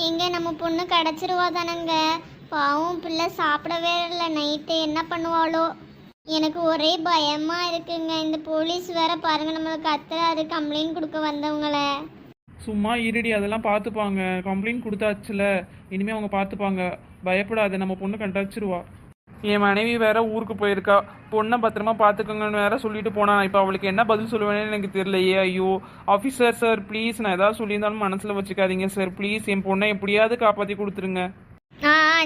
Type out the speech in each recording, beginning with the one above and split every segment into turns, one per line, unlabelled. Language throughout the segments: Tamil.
எங்க நம்ம பொண்ணு கிடச்சிருவா தானங்க? பாவம் பிள்ளை சாப்பிடவே இல்லை நைட்டு, என்ன பண்ணுவாளோ? எனக்கு ஒரே பயமா இருக்குங்க. இந்த போலீஸ் வேற பாருங்க நம்மளுக்கு கத்துறாரு கம்ப்ளைண்ட் கொடுக்க வந்தவங்கள.
சும்மா இருடி, அதெல்லாம் பார்த்துப்பாங்க. கம்ப்ளைண்ட் கொடுத்தாச்சுல, இனிமேல் அவங்க பார்த்துப்பாங்க. பயப்படாத, நம்ம பொண்ணு கண்டாச்சிருவா. என் மனைவி வேற ஊருக்கு போயிருக்கா. பொண்ணை பத்திரமா பார்த்துக்கோங்கன்னு வேற சொல்லிட்டு போனா. இப்போ அவளுக்கு என்ன பதில் சொல்லுவேன்னு எனக்கு தெரியலையே. ஐயோ ஆஃபீஸர் சார் ப்ளீஸ், நான் ஏதாவது சொல்லியிருந்தாலும் மனசில் வச்சுக்காதீங்க சார் ப்ளீஸ். என் பொண்ணை எப்படியாவது காப்பாற்றி கொடுத்துருங்க.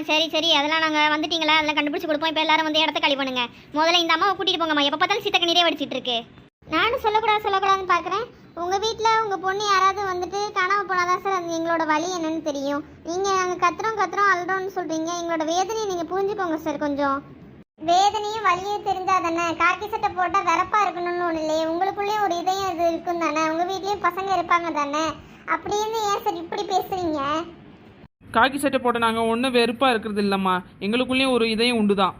சரி சரி, அதெல்லாம் நாங்கள் வந்துட்டீங்களா, அதெல்லாம் கண்டுபிடிச்சி கொடுப்போம். இப்போ எல்லாரும் வந்து இடத்த காலி பண்ணுங்க. முதல்ல இந்த அம்மாவை கூட்டிகிட்டு போங்கம்மா. எப்போ பார்த்தாலும் சீத்தக்க நிறைய வடிச்சிட்டு இருக்கு. நானும் சொல்லக்கூடாதுன்னு பார்க்குறேன். உங்கள் வீட்டில் உங்கள் பொண்ணு யாராவது வந்துட்டு காணாமல் போனாதான் சார் அது எங்களோட வழி என்னன்னு தெரியும். நீங்கள் நாங்கள் கத்துறோம் அழுறோம்னு சொல்கிறீங்க. எங்களோட வேதனையை நீங்கள் புரிஞ்சுக்கோங்க சார். கொஞ்சம் வேதனையும் வழியும் தெரிஞ்சால் தானே. காக்கி சட்டை போட்டால் வெறப்பாக இருக்கணும்னு ஒன்று இல்லையே. உங்களுக்குள்ளேயும் ஒரு இதயம் இது இருக்கும் தானே. உங்கள் வீட்லேயும் பசங்க இருப்பாங்க தானே. அப்படின்னு ஏன் சார் இப்படி பேசுகிறீங்க?
காக்கி சட்டை போட்ட நாங்கள் ஒன்றும் வெறுப்பாக இருக்கிறது இல்லைம்மா. எங்களுக்குள்ளேயும் ஒரு இதயம் உண்டு தான்.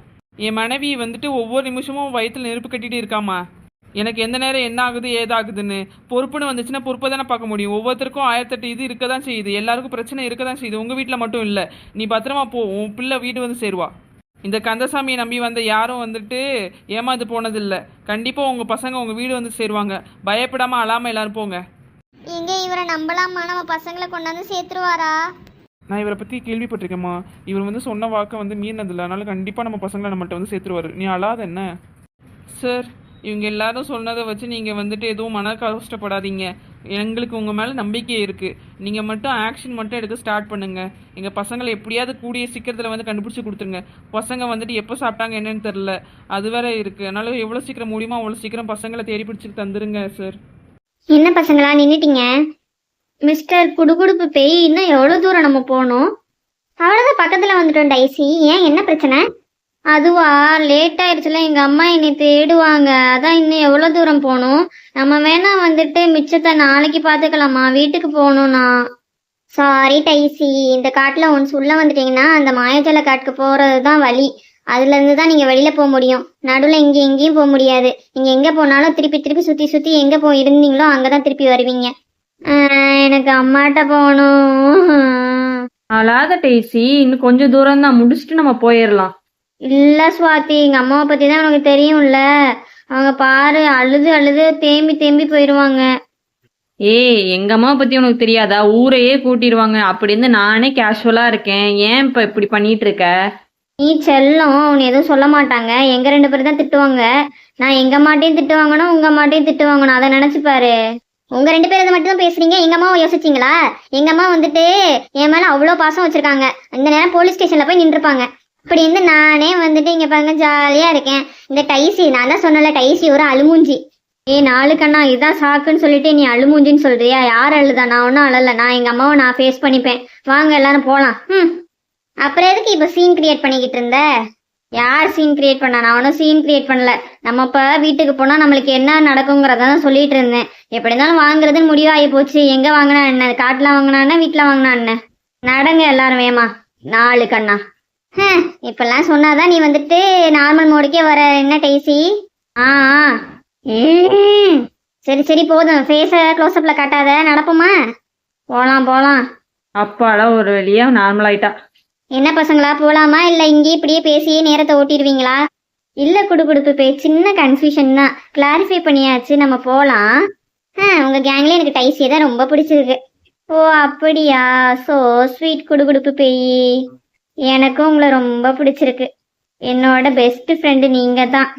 என் மனைவி வந்துட்டு ஒவ்வொரு நிமிஷமும் வயிற்றில் நெருப்பு கட்டிகிட்டு இருக்காம்மா. எனக்கு எந்த நேரம் என்ன ஆகுது ஏதாகுதுன்னு பொறுப்புன்னு வந்துச்சுன்னா பொறுப்பை தானே பார்க்க முடியும். ஒவ்வொருத்தருக்கும் 1008 இது இருக்க தான் செய்யுது. எல்லாருக்கும் பிரச்சனை இருக்க தான் செய்யுது. உங்கள் வீட்டில் மட்டும் இல்லை. நீ பத்திரமா போ, உன் பிள்ளை வீடு வந்து சேருவா. இந்த கந்தசாமியை நம்பி வந்த யாரும் வந்துட்டு ஏமாந்து போனதில்லை. கண்டிப்பாக உங்கள் பசங்க உங்கள் வீடு வந்து சேருவாங்க. பயப்படாமல் அழாமல் எல்லாரும் போங்க.
எங்கே இவரை நம்பலாமா? நம்ம பசங்களை கொண்டாந்து சேர்த்துருவாரா?
நான் இவரை பற்றி கேள்விப்பட்டிருக்கேம்மா. இவர் வந்து சொன்ன வாக்கை வந்து மீறினதில்லை. அதனால கண்டிப்பாக நம்ம பசங்களை நம்மள்ட்ட வந்து சேர்த்துருவார். நீ அழாத என்ன சார். இவங்க எல்லாரும் சொன்னதை வச்சு நீங்கள் வந்துட்டு எதுவும் மன கஷ்டப்படாதீங்க. எங்களுக்கு உங்கள் மேலே நம்பிக்கை இருக்குது. நீங்கள் மட்டும் ஆக்ஷன் மட்டும் எடுக்க ஸ்டார்ட் பண்ணுங்கள். எங்கள் பசங்களை எப்படியாவது கூடிய சீக்கிரத்தில் வந்து கண்டுபிடிச்சி கொடுத்துருங்க. பசங்க வந்துட்டு எப்போ சாப்பிட்டாங்க என்னன்னு தெரில, அது வேற இருக்குது. அதனால எவ்வளோ சீக்கிரம் முடியுமோ அவ்வளோ சீக்கிரம் பசங்களை தேடி பிடிச்சி தந்துருங்க சார்.
என்ன பசங்களா நின்றுட்டீங்க? மிஸ்டர் குடுகுடுப்பு பேய், இன்னும் எவ்வளோ தூரம் நம்ம போகணும்? அவ்வளோதான் பக்கத்தில் வந்துட்டோம் டைசி. ஏன், என்ன பிரச்சனை? அதுவா, லேட் ஆயிடுச்சுல, எங்கள் அம்மா என்னை தேடுவாங்க. அதான் இன்னும் எவ்வளோ தூரம் போகணும். நம்ம வேணா வந்துட்டு மிச்சத்தை நாளைக்கு பார்த்துக்கலாமா? வீட்டுக்கு போகணும்னா. சாரி டைசி, இந்த காட்டில் ஒன்ஸ் உள்ளே வந்துட்டீங்கன்னா அந்த மாயஜால காட்டுக்கு போகிறது தான் வழி. அதுலேருந்து தான் நீங்கள் வெளியில் போக முடியும். நடுவில் எங்கேயும் போக முடியாது. நீங்கள் எங்கே போனாலும் திருப்பி திருப்பி சுற்றி சுற்றி எங்கே இருந்தீங்களோ அங்கே தான் திருப்பி வருவீங்க. எனக்கு அம்மாட்ட போகணும்.
அழாத டேசி, இன்னும் கொஞ்சம் தூரம் தான், முடிச்சுட்டு நம்ம போயிடலாம்.
இல்லை ஸ்வாதி, எங்கள் அம்மாவை பற்றி தான் உனக்கு தெரியும்ல. அவங்க பாரு, அழுது அழுது தேம்பி தேம்பி போயிடுவாங்க.
ஏய், எங்க அம்மாவை பத்தி உனக்கு தெரியாதா? ஊரையே கூட்டிடுவாங்க. அப்படி இருந்து நானே கேஷுவலா இருக்கேன். ஏன் இப்ப இப்படி பண்ணிட்டு இருக்க?
நீ செல்லம், உன்னை எதுவும் சொல்ல மாட்டாங்க. எங்கள் 2 பேரும் தான் திட்டுவாங்க. நான் எங்கள் அம்மாட்டையும் திட்டு வாங்கணும், உங்கள் அம்மாட்டையும் திட்டு வாங்கணும். அதை நினச்சி பாரு. உங்கள் 2 பேரும் இதை மட்டும் தான் பேசுறீங்க. எங்கள் அம்மாவை யோசிச்சிங்களா? எங்கள் அம்மா வந்துட்டு என் மேலே அவ்வளோ பாசம் வச்சுருக்காங்க. இந்த நேரம் போலீஸ் ஸ்டேஷனில் போய் நின்றுப்பாங்க. அப்படி இருந்து நானே வந்துட்டு இங்கே பாருங்க ஜாலியாக இருக்கேன். இந்த டைசி, நான் தான் சொன்னல, டைசி ஒரு அழுமூஞ்சி. நாளுக்கண்ணா இதான் சாக்குன்னு சொல்லிட்டு நீ அழுமூஞ்சின்னு சொல்றியா? யார் அழுதா? நான் ஒன்றும் அழலை. நான் எங்கள் அம்மாவை நான் ஃபேஸ் பண்ணிப்பேன். வாங்க எல்லாரும் போகலாம். அப்புறம் எதுக்கு இப்போ சீன் கிரியேட் பண்ணிக்கிட்டு இருந்த? யார் சீன் கிரியேட் பண்ணா? நான் ஒன்றும் சீன் கிரியேட் பண்ணல. நம்ம இப்போ வீட்டுக்கு போனால் நம்மளுக்கு என்ன நடக்குங்கிறத தான் சொல்லிட்டு இருந்தேன். எப்படி இருந்தாலும் வாங்குறதுன்னு முடிவாகி போச்சு. எங்கே வாங்கினா என்ன? காட்டில் வாங்கினா என்ன, வீட்டில் வாங்கினா என்ன? நடங்க எல்லாரும் வேமா. 4 கண்ணா. இப்பெல்லாம் சொன்னாதான் நீ வந்துட்டு நார்மல் மோடுக்கே வர. என்ன டைசி? சரி சரி போதும். ஃபேஸை க்ளோஸ்அப்ல காட்டாத. நடப்போமா? போகலாம்.
அப்பாடா, ஒரு வழியா நார்மல் ஆயிட்டா.
என்ன பசங்களா, போகலாமா இல்லை இங்கே இப்படியே பேசியே நேரத்தை ஓட்டிடுவீங்களா? இல்லை குடுகுடுப்பு பேய், சின்ன கன்ஃபியூஷன் தான். கிளாரிஃபை பண்ணியாச்சு, நம்ம போகலாம். உங்கள் கேங்லேயே எனக்கு டைசியை தான் ரொம்ப பிடிச்சிருக்கு. ஓ அப்படியா? ஸோ ஸ்வீட் குடுகுடுப்பு பேய். எனக்கும் உங்களை ரொம்ப பிடிச்சிருக்கு. என்னோட பெஸ்ட் ஃப்ரெண்டு நீங்கள் தான்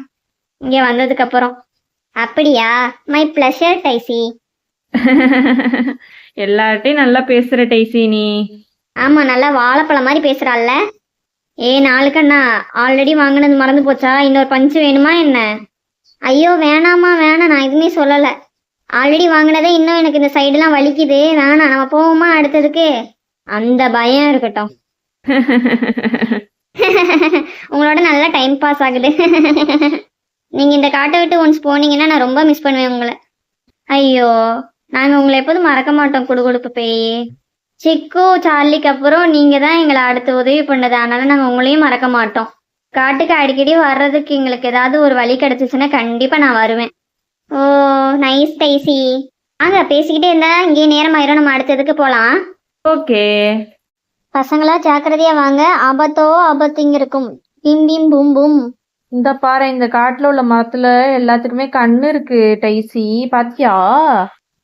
இங்கே வந்ததுக்கப்புறம். அப்படியா? My pleasure dicey.
எல்லார்ட்டையும் நல்லா பேசுற டைசி நீ.
ஆமாம், நல்லா வாழைப்பழம் மாதிரி பேசுகிறாள்ல. 4 கண்ணா, ஆல்ரெடி வாங்கினது மறந்து போச்சா? இன்னொரு பஞ்சு வேணுமா என்ன? ஐயோ வேணாமா, வேணாம். நான் எதுவுமே சொல்லலை. ஆல்ரெடி வாங்கினதே இன்னும் எனக்கு இந்த சைடெலாம் வலிக்குது. வேணாம், நம்ம போவோமா அடுத்ததுக்கு? அந்த பயம் இருக்கட்டும். உங்களோட நல்லா டைம் பாஸ் ஆகுது. நீங்கள் இந்த காட்டை விட்டு ஒன்ஸ் போனீங்கன்னா நான் ரொம்ப மிஸ் பண்ணுவேன் உங்களை. ஐயோ, நாங்கள் உங்களை எப்போதும் மறக்க மாட்டோம் குடுகுடுப்பு பேய். சிக்கு சார்லிக்கு அப்புறம் நீங்கள் தான் எங்களை அடுத்து உதவி பண்ணது. அதனால நாங்கள் உங்களையும் மறக்க மாட்டோம். காட்டுக்கு அடிக்கடி வர்றதுக்கு எங்களுக்கு ஏதாவது ஒரு வழி கிடச்சிச்சுன்னா கண்டிப்பாக நான் வருவேன். ஓ நைஸ் டைசி. வாங்க பேசிக்கிட்டே இருந்தா இங்கே நேரம் ஆயிரும். நம்ம அடுத்ததுக்கு போகலாம்.
ஓகே.
பசங்களா ஜாக்கிரதையா வாங்க, ஆபத்தோ ஆபத்திங்க இருக்கும். Pym Pym boom boom.
இந்த பாரு, இந்த காட்டுல உள்ள மரத்துல எல்லாத்துக்குமே கண்ணு இருக்கு டைசி, பாத்தியா?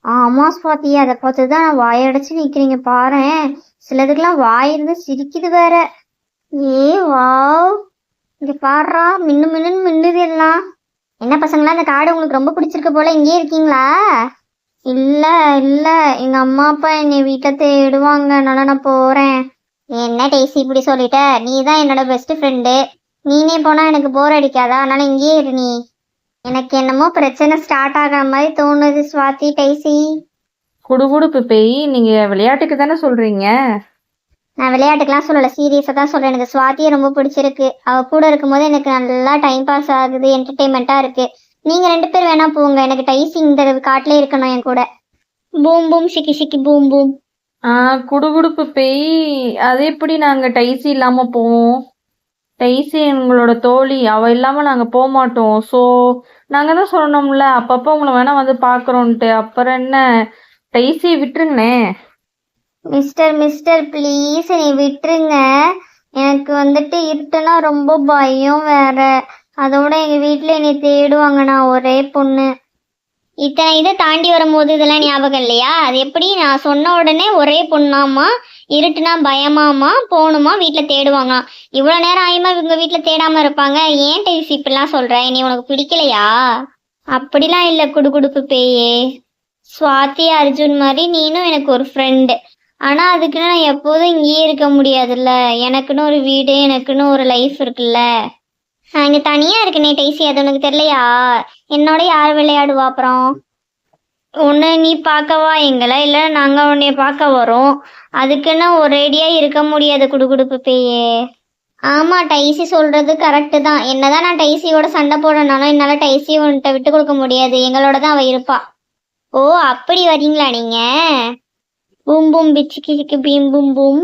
ஆமா ஸ்வாதி, அதை பார்த்துதான் நான் வாயடைச்சு நிக்கிறீங்க பாரேன். சிலதுக்கெல்லாம் வாய் இருந்து சிரிக்குது வேற. ஏ வாவ், இங்க பாடுறா, மின்னு மின்னு மின்னுது எல்லாம். என்ன பசங்களா, இந்த காடு உங்களுக்கு ரொம்ப பிடிச்சிருக்கு போல, இங்கேயே இருக்கீங்களா? இல்ல இல்ல, எங்க அம்மா அப்பா என்னை வீட்டுல தேடுவாங்க, அதனால நான் போறேன். என்ன டேசி இப்படி சொல்லிட்ட? நீ தான் என்னோட பெஸ்ட் ஃப்ரெண்டு, நீனே போனா எனக்கு போர் அடிக்காதா? அதனால இங்கேயே இரு நீ. எனக்கு என்னமோ பிரச்சனை ஸ்டார்ட் ஆகிற மாதிரி தோணுது ஸ்வாதி, டைசி.
குடுகுடுப்பு பேய், நீங்க விளையாட்டுக்கு தானே சொல்றீங்க?
நான் விளையாட்டுக்கெல்லாம் சொல்லலை, சீரியஸாக தான் சொல்கிறேன். எனக்கு ஸ்வாதியை ரொம்ப பிடிச்சிருக்கு. அவள் கூட இருக்கும்போது எனக்கு நல்லா டைம் பாஸ் ஆகுது, என்டர்டெயின்மெண்ட்டாக இருக்குது. நீங்கள் 2 பேர் வேணா போங்க, எனக்கு டைசி இந்த காட்டிலே இருக்கணும் என் கூட. பூம் பூம் ஷிக்கி ஷிக்கி பூம் பூம்.
குடுகுடுப்பு பேய், அது எப்படி நாங்க டைசி இல்லாம போவோம்? டைசி எங்களோட தோழி, அவ இல்லாம நாங்க போக மாட்டோம். ஸோ நாங்க தான் சொல்லணும்ல, அப்பப்போ உங்களை வேணா வந்து பாக்குறோன்ட்டு. அப்புறம் என்ன, டைசியை விட்டுருங்கண்ணே.
மிஸ்டர் ப்ளீஸ் என்னை விட்டுருங்க. எனக்கு வந்துட்டு இருட்டுனா ரொம்ப பயம் வேற. அதோட எங்கள் வீட்டில் என்னை தேடுவாங்க, நான் ஒரே பொண்ணு. இத்தனை இதை தாண்டி வரும்போது இதெல்லாம் ஞாபகம் இல்லையா? அது எப்படி நான் சொன்ன உடனே ஒரே பொண்ணாமா, இருட்டுனா பயமாமா, போகணுமா, வீட்டில் தேடுவாங்க. இவ்வளோ நேரம் ஆயுமா இவங்க வீட்டில் தேடாமல் இருப்பாங்க? ஏன் டைசி இப்படிலாம் சொல்கிற? நீ உனக்கு பிடிக்கலையா? அப்படிலாம் இல்லை குடுகுடுப்பு பேயே. ஸ்வாதி அர்ஜுன் மாதிரி நீனும் எனக்கு ஒரு ஃப்ரெண்டு. ஆனால் அதுக்குன்னு நான் எப்போதும் இங்கேயே இருக்க முடியாதுல்ல. எனக்குன்னு ஒரு வீடு, எனக்குன்னு ஒரு லைஃப் இருக்குல்ல. நான் இங்கே தனியாக இருக்கனே டைசி, அது உனக்கு தெரியலையா? என்னோட யார் விளையாடுவா அப்புறம்? ஒன்று நீ பார்க்கவா எங்களை, இல்லை நாங்கள் உன்னைய பார்க்க வரோம். அதுக்குன்னு ஒரேடியாக இருக்க முடியாது குடுகுடுப்பு பேயே. ஆமாம், டைசி சொல்கிறது கரெக்டு தான். என்னதான் நான் டைசியோட சண்டை போடனாலும் என்னால் டைசி உன்கிட்ட விட்டு கொடுக்க முடியாது. எங்களோட தான் அவள் இருப்பா. ஓ அப்படி வரீங்களா நீங்கள்? பூம் பூம் பிச்சுக்கு பீம் பூம் பூம்.